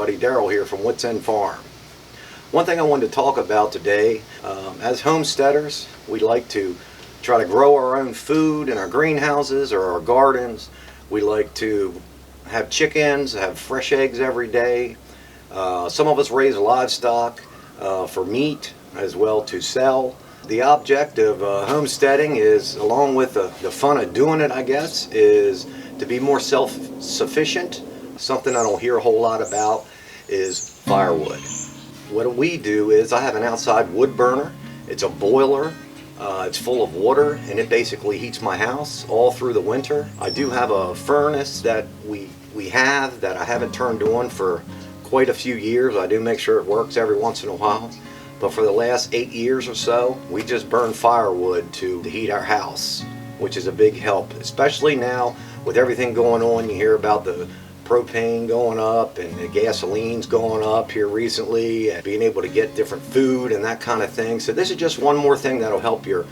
everybody. Daryl here from Wits Farm. One thing I wanted to talk about today, as homesteaders, we like to try to grow our own food in our greenhouses or our gardens. We like to have chickens, have fresh eggs every day. Some of us raise livestock for meat as well to sell. The object of homesteading is, along with the fun of doing it, I guess, is to be more self-sufficient. Something I don't hear a whole lot about is firewood. What we do is I have an outside wood burner. It's a boiler. It's full of water, and it basically heats my house all through the winter. I do have a furnace that we have that I haven't turned on for quite a few years. I do make sure it works every once in a while. But for the last 8 years or so, we just burn firewood to heat our house, which is a big help, especially now with everything going on. You hear about the propane going up and the gasoline's going up here recently, and being able to get different food and that kind of thing. So this is just one more thing that'll help you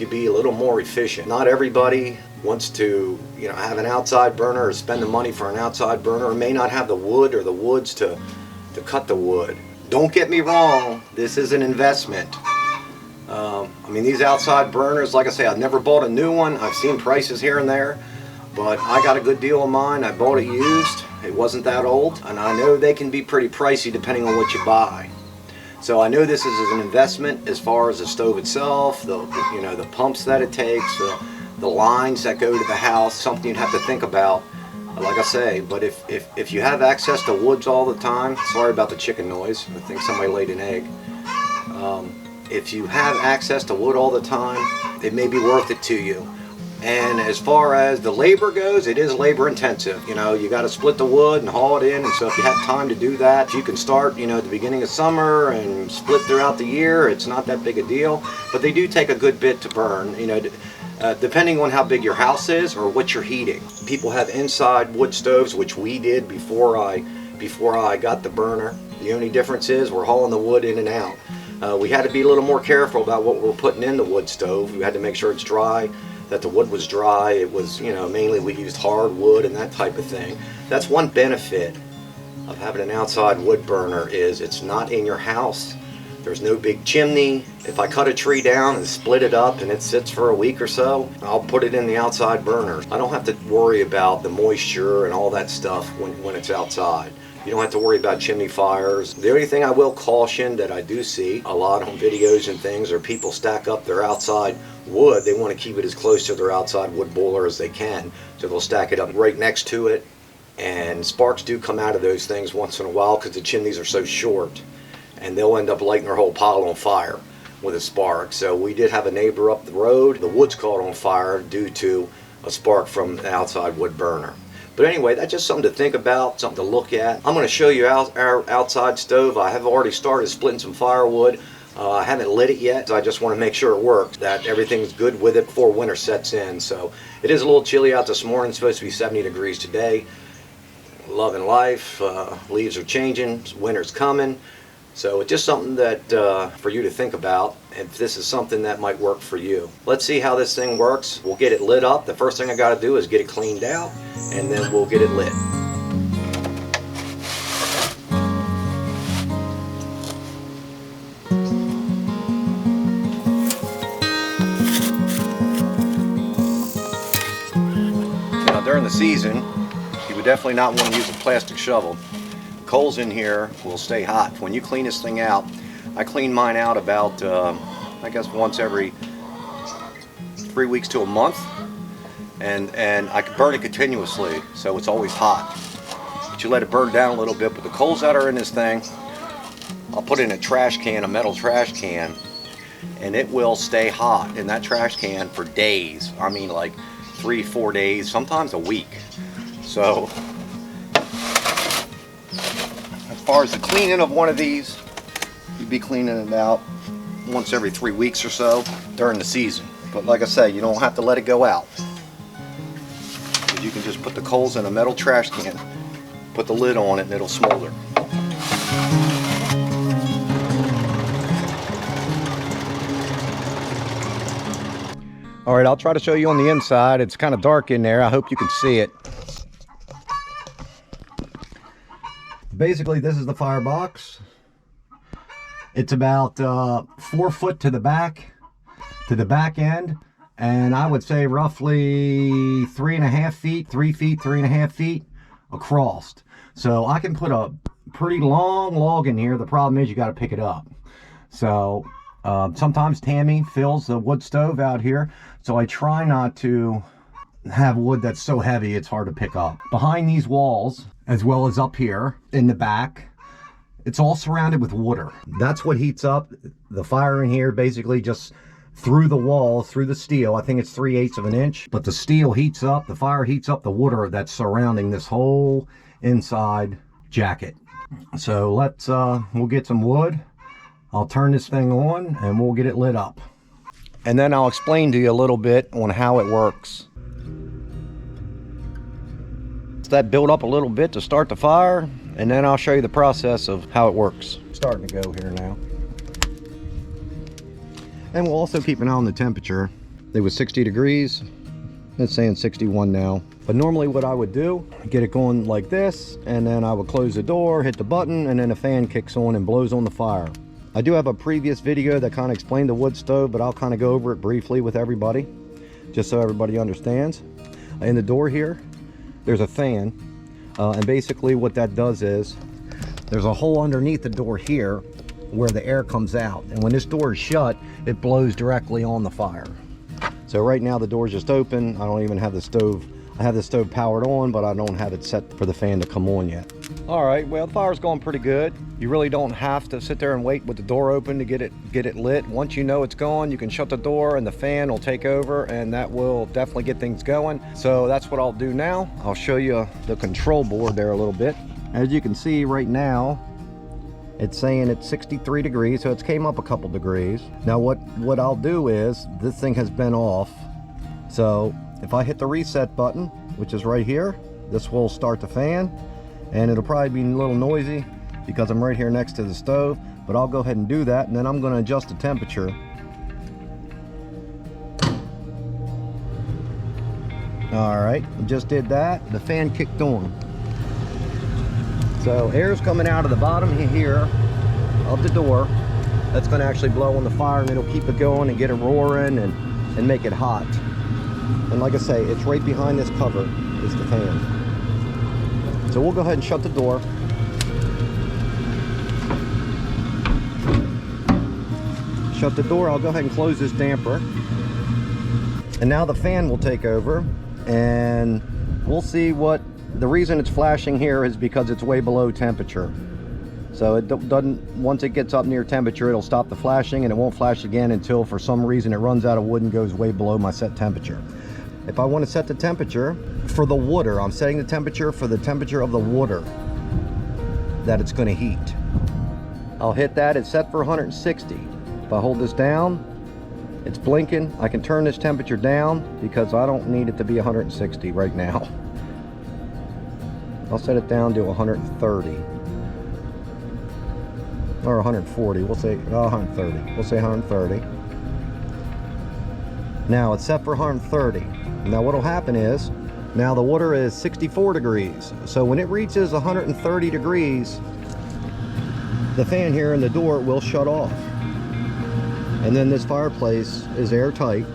be a little more efficient. Not everybody wants to, have an outside burner or spend the money for an outside burner, or may not have the wood or the woods to cut the wood. Don't get me wrong, this is an investment. These outside burners, like I say, I've never bought a new one. I've seen prices here and there, but I got a good deal on mine. I bought it used. It wasn't that old, and I know they can be pretty pricey depending on what you buy. So I know this is an investment as far as the stove itself, the pumps that it takes, the lines that go to the house, something you'd have to think about, like I say. But if you have access to woods all the time, sorry about the chicken noise, I think somebody laid an egg. If you have access to wood all the time, it may be worth it to you. And as far as the labor goes, it is labor intensive. You got to split the wood and haul it in, and so if you have time to do that, you can start at the beginning of summer and split throughout the year. It's not that big a deal, but they do take a good bit to burn, depending on how big your house is or what you're heating. People have inside wood stoves, which we did before I got the burner. The only difference is we're hauling the wood in and out. We had to be a little more careful about what we're putting in the wood stove. We had to make sure it's dry, that the wood was dry. It was, mainly we used hardwood and that type of thing. That's one benefit of having an outside wood burner, is it's not in your house. There's no big chimney. If I cut a tree down and split it up and it sits for a week or so, I'll put it in the outside burner. I don't have to worry about the moisture and all that stuff when it's outside. You don't have to worry about chimney fires. The only thing I will caution that I do see a lot on videos and things are people stack up their outside wood. They want to keep it as close to their outside wood boiler as they can. So they'll stack it up right next to it. And sparks do come out of those things once in a while because the chimneys are so short. And they'll end up lighting their whole pile on fire with a spark. So we did have a neighbor up the road. The woods caught on fire due to a spark from the outside wood burner. But anyway, that's just something to think about, something to look at. I'm going to show you our outside stove. I have already started splitting some firewood. I haven't lit it yet. So I just want to make sure it works, that everything's good with it before winter sets in. So it is a little chilly out this morning. It's supposed to be 70 degrees today. Loving life. Leaves are changing. Winter's coming. So it's just something that for you to think about, if this is something that might work for you. Let's see how this thing works. We'll get it lit up. The first thing I got to do is get it cleaned out, and then we'll get it lit. Now during the season, you would definitely not want to use a plastic shovel. Coals in here will stay hot. When you clean this thing out, I clean mine out about I guess once every 3 weeks to a month, and I can burn it continuously, so it's always hot. But you let it burn down a little bit. But the coals that are in this thing, I'll put in a trash can, a metal trash can, and it will stay hot in that trash can for days. Like 3-4 days, sometimes a week. So as far as the cleaning of one of these, you'd be cleaning it out once every 3 weeks or so during the season. But like I say, you don't have to let it go out. You can just put the coals in a metal trash can, put the lid on it, and it'll smolder. Alright, I'll try to show you on the inside. It's kind of dark in there. I hope you can see it. Basically, this is the firebox. It's about 4 foot to the back end, and I would say roughly 3.5 feet, 3 feet, 3.5 feet across. So I can put a pretty long log in here. The problem is you got to pick it up. So sometimes Tammy fills the wood stove out here, so I try not to have wood that's so heavy it's hard to pick up. Behind these walls, as well as up here in the back, it's all surrounded with water. That's what heats up the fire in here, basically just through the wall, through the steel. I think it's 3/8 of an inch, but the steel heats up, the fire heats up the water that's surrounding this whole inside jacket. So we'll get some wood. I'll turn this thing on and we'll get it lit up. And then I'll explain to you a little bit on how it works. That build up a little bit to start the fire, and then I'll show you the process of how it works. Starting to go here now. And we'll also keep an eye on the temperature. It was 60 degrees. It's saying 61 now. But normally what I would do, get it going like this, and then I would close the door, hit the button, and then a fan kicks on and blows on the fire. I do have a previous video that kind of explained the wood stove, but I'll kind of go over it briefly with everybody, just so everybody understands. In the door here, there's a fan, and basically what that does is there's a hole underneath the door here where the air comes out, and when this door is shut, it blows directly on the fire. So right now the door's just open. I don't even have the stove. I have the stove powered on, but I don't have it set for the fan to come on yet. All right, well, the fire's going pretty good. You really don't have to sit there and wait with the door open to get it lit. Once you know it's going, you can shut the door and the fan will take over, and that will definitely get things going. So that's what I'll do now. I'll show you the control board there a little bit. As you can see right now, it's saying it's 63 degrees, so it's came up a couple degrees. Now what I'll do is, this thing has been off, so if I hit the reset button, which is right here, this will start the fan, and it'll probably be a little noisy because I'm right here next to the stove, but I'll go ahead and do that, and then I'm going to adjust the temperature. All right, just did that. The fan kicked on. So air's coming out of the bottom here of the door. That's going to actually blow on the fire, and it'll keep it going and get it roaring and make it hot. And like I say, it's right behind this cover is the fan. So we'll go ahead and shut the door. Shut the door. I'll go ahead and close this damper. And now the fan will take over, and we'll see what the reason it's flashing here is because it's way below temperature. So it doesn't, once it gets up near temperature, it'll stop the flashing, and it won't flash again until for some reason it runs out of wood and goes way below my set temperature. If I want to set the temperature for the water, I'm setting the temperature for the temperature of the water that it's going to heat. I'll hit that. It's set for 160. If I hold this down, it's blinking. I can turn this temperature down because I don't need it to be 160 right now. I'll set it down to 130 or 140. We'll say 130. We'll say 130. Now it's set for 130. Now what'll happen is, now the water is 64 degrees. So when it reaches 130 degrees, the fan here in the door will shut off. And then this fireplace is airtight,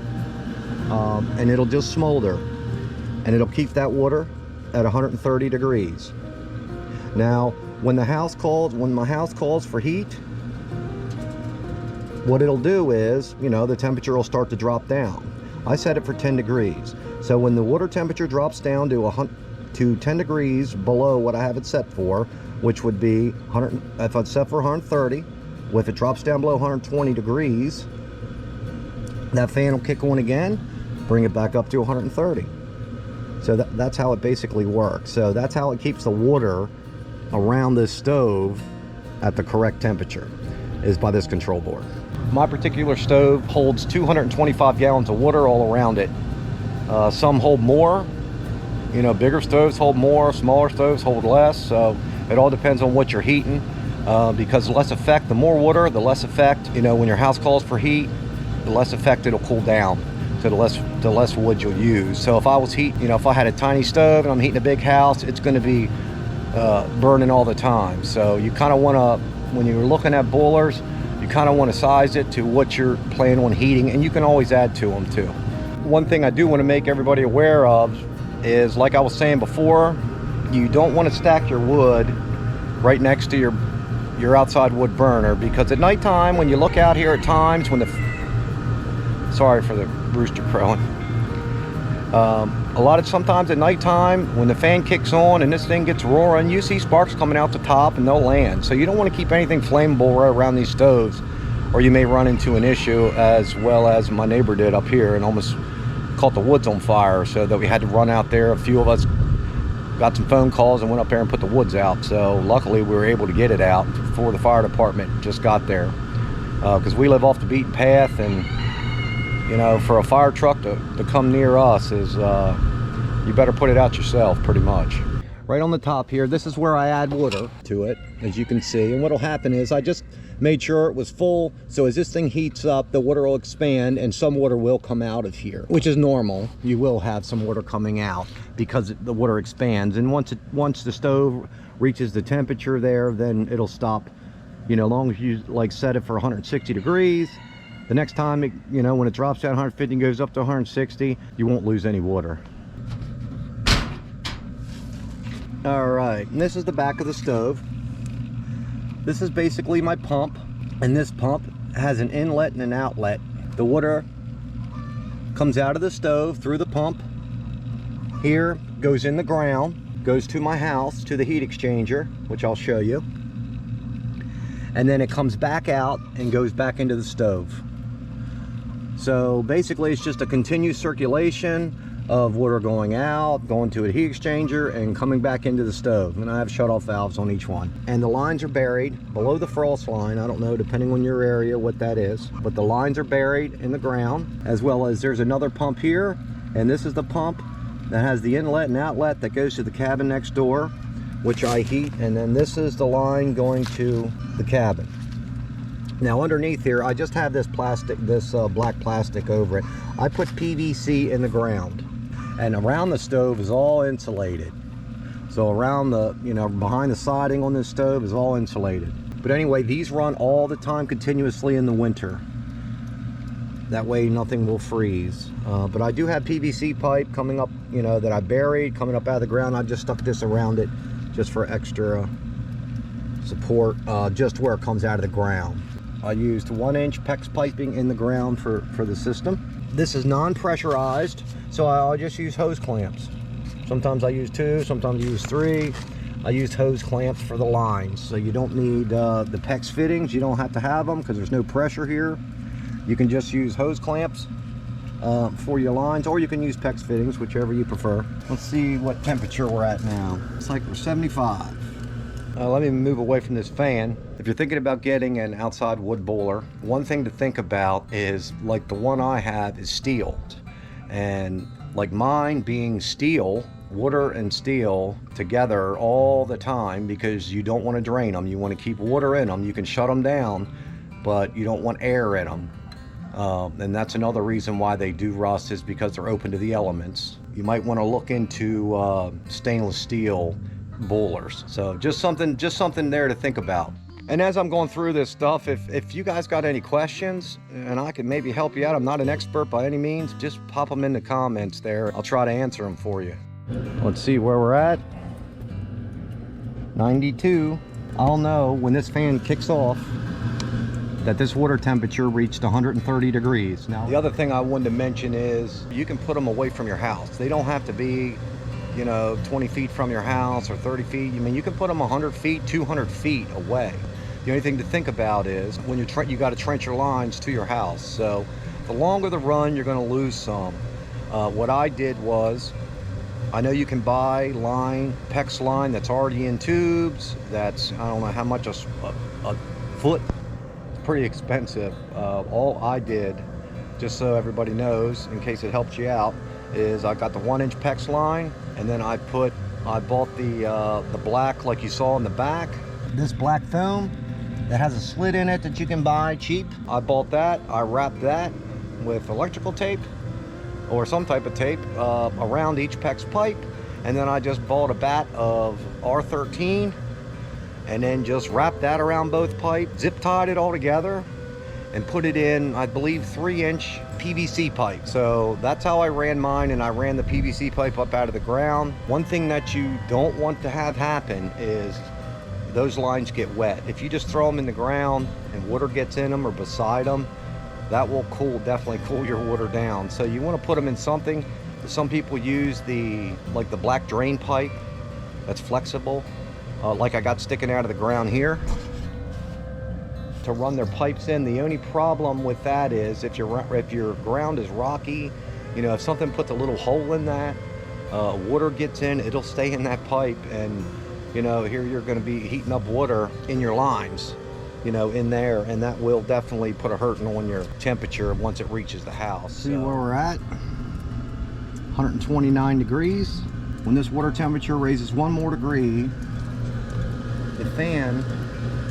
and it'll just smolder, and it'll keep that water at 130 degrees. Now, when my house calls for heat, what it'll do is, the temperature will start to drop down. I set it for 10 degrees. So when the water temperature drops down to 10 degrees below what I have it set for, which would be if it's set for 130, if it drops down below 120 degrees, that fan will kick on again, bring it back up to 130. So that's how it basically works. So that's how it keeps the water around this stove at the correct temperature, is by this control board. My particular stove holds 225 gallons of water all around it. Some hold more, bigger stoves hold more, smaller stoves hold less, so it all depends on what you're heating. Because the less effect, the more water, the less effect. When your house calls for heat, the less effect it'll cool down. So the less wood you'll use. So if I was if I had a tiny stove and I'm heating a big house, it's going to be burning all the time. So you kind of want to, when you're looking at boilers, you kind of want to size it to what you're planning on heating, and you can always add to them too. One thing I do want to make everybody aware of is, like I was saying before, you don't want to stack your wood right next to your outside wood burner, because at nighttime, when you look out here at times when sorry for the rooster crowing. Sometimes at nighttime when the fan kicks on and this thing gets roaring, you see sparks coming out the top and they'll land. So you don't want to keep anything flammable right around these stoves, or you may run into an issue, as well as my neighbor did up here and almost caught the woods on fire, so that we had to run out there. A few of us got some phone calls and went up there and put the woods out. So luckily we were able to get it out before the fire department just got there, because we live off the beaten path, and you know, for a fire truck to come near us is, you better put it out yourself, pretty much. Right on the top here, this is where I add water to it, as you can see. And what'll happen is I just made sure it was full, so as this thing heats up, the water will expand and some water will come out of here, which is normal. You will have some water coming out because the water expands, and once the stove reaches the temperature there, then it'll stop. You know, as long as you like set it for 160 degrees, the next time when it drops down 150 and goes up to 160, you won't lose any water. All right, and this is the back of the stove. This is basically my pump, and this pump has an inlet and an outlet. The water comes out of the stove through the pump here, goes in the ground, goes to my house, to the heat exchanger, which I'll show you, and then it comes back out and goes back into the stove. So basically it's just a continuous circulation of water going out, going to a heat exchanger, and coming back into the stove. And I have shut-off valves on each one. And the lines are buried below the frost line. I don't know, depending on your area, what that is. But the lines are buried in the ground, as well as there's another pump here. And this is the pump that has the inlet and outlet that goes to the cabin next door, which I heat. And then this is the line going to the cabin. Now underneath here, I just have this plastic, black plastic over it. I put PVC in the ground. And around the stove is all insulated. So around the, behind the siding on this stove is all insulated. But anyway, these run all the time continuously in the winter. That way nothing will freeze. But I do have PVC pipe coming up, that I buried, coming up out of the ground. I just stuck this around it just for extra support, just where it comes out of the ground. I used 1-inch PEX piping in the ground for the system. This is non-pressurized, so I'll just use hose clamps. Sometimes I use 2, sometimes I use 3. I used hose clamps for the lines, so you don't need the PEX fittings. You don't have to have them because there's no pressure here. You can just use hose clamps for your lines, or you can use PEX fittings, whichever you prefer. Let's see what temperature we're at now. It's like we're 75. Let me move away from this fan. If you're thinking about getting an outside wood boiler, one thing to think about is, like the one I have is steel. And like mine being steel, water and steel together all the time, because you don't want to drain them. You want to keep water in them. You can shut them down, but you don't want air in them. And that's another reason why they do rust, is because they're open to the elements. You might want to look into stainless steel boilers. So just something there to think about. And as I'm going through this stuff, if you guys got any questions and I can maybe help you out, I'm not an expert by any means, just pop them in the comments there. I'll try to answer them for you. Let's see where we're at. 92. I'll know when this fan kicks off that this water temperature reached 130 degrees. Now, the other thing I wanted to mention is you can put them away from your house. They don't have to be 20 feet from your house or 30 feet. I mean, you can put them 100 feet, 200 feet away. The only thing to think about is when you got to trench your lines to your house. So the longer the run, you're going to lose some. What I did was, I know you can buy PEX line that's already in tubes. That's, I don't know how much, a foot. It's pretty expensive. All I did, just so everybody knows, in case it helps you out, is I got the 1-inch PEX line, and then I bought the black, like you saw in the back, this black foam that has a slit in it that you can buy cheap. I bought that. I wrapped that with electrical tape or some type of tape around each PEX pipe, And then I just bought a bat of R13 and then just wrapped that around both pipes, zip tied it all together, and put it in, I believe, 3-inch PVC pipe. So that's how I ran mine, and I ran the PVC pipe up out of the ground. One thing that you don't want to have happen is those lines get wet. If you just throw them in the ground and water gets in them or beside them, that will definitely cool your water down. So you want to put them in something. Some people use the black drain pipe that's flexible, like I got sticking out of the ground here, to run their pipes in. The only problem with that is if your ground is rocky, you know, if something puts a little hole in that, water gets in, it'll stay in that pipe, and you know, here you're going to be heating up water in your lines, you know, in there, and that will definitely put a hurting on your temperature once it reaches the house. See where we're at? 129 degrees. When this water temperature raises 1 more degree, the fan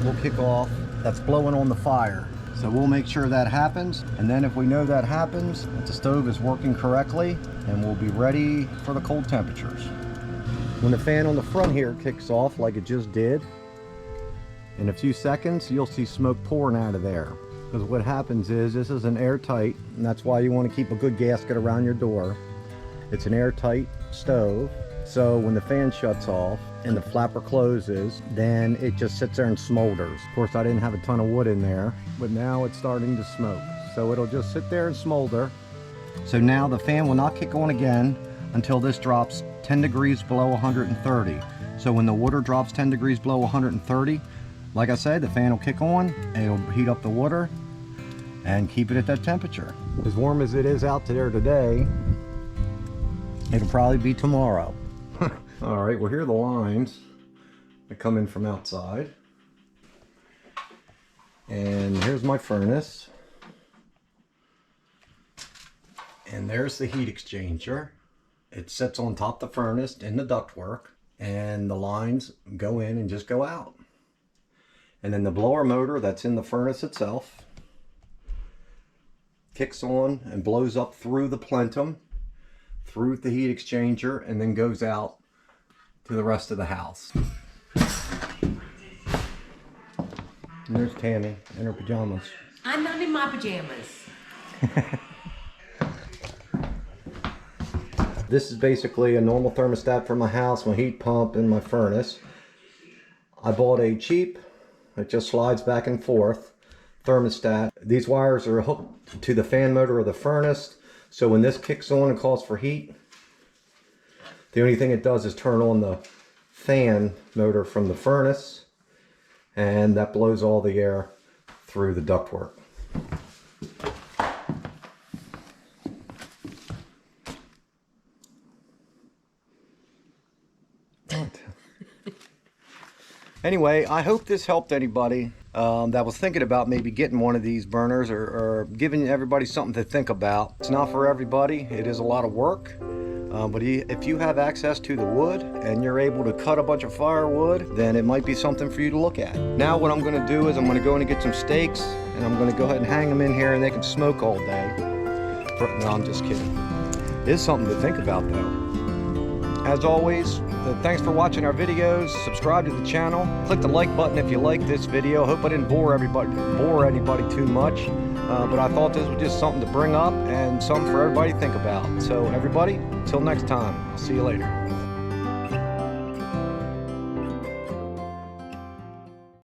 will kick off that's blowing on the fire. So we'll make sure that happens, and then if we know that happens, that the stove is working correctly, and we'll be ready for the cold temperatures. When the fan on the front here kicks off like it just did, in a few seconds you'll see smoke pouring out of there. Because what happens is, this is an airtight, and that's why you want to keep a good gasket around your door. It's an airtight stove, so when the fan shuts off and the flapper closes, then it just sits there and smolders. Of course, I didn't have a ton of wood in there, but now it's starting to smoke. So it'll just sit there and smolder. So now the fan will not kick on again until this drops 10 degrees below 130. So when the water drops 10 degrees below 130, like I said, the fan will kick on, and it'll heat up the water and keep it at that temperature. As warm as it is out there today, it'll probably be tomorrow. All right, well, here are the lines that come in from outside. And here's my furnace. And there's the heat exchanger. It sits on top of the furnace in the ductwork, and the lines go in and just go out. And then the blower motor that's in the furnace itself kicks on and blows up through the plenum, through the heat exchanger, and then goes out to the rest of the house. And there's Tammy in her pajamas. I'm not in my pajamas. This is basically a normal thermostat for my house, my heat pump, and my furnace. I bought a cheap, it just slides back and forth, thermostat. These wires are hooked to the fan motor of the furnace, so when this kicks on and calls for heat, the only thing it does is turn on the fan motor from the furnace, and that blows all the air through the ductwork. Anyway, I hope this helped anybody that was thinking about maybe getting one of these burners, or giving everybody something to think about. It's not for everybody. It is a lot of work. But if you have access to the wood and you're able to cut a bunch of firewood, then it might be something for you to look at. Now what I'm going to do is I'm going to go in and get some steaks, and I'm going to go ahead and hang them in here, and they can smoke all day. No, I'm just kidding. It is something to think about, though. As always, thanks for watching our videos. Subscribe to the channel. Click the like button if you like this video. Hope I didn't bore anybody too much. But I thought this was just something to bring up and something for everybody to think about. So everybody, until next time, I'll see you later.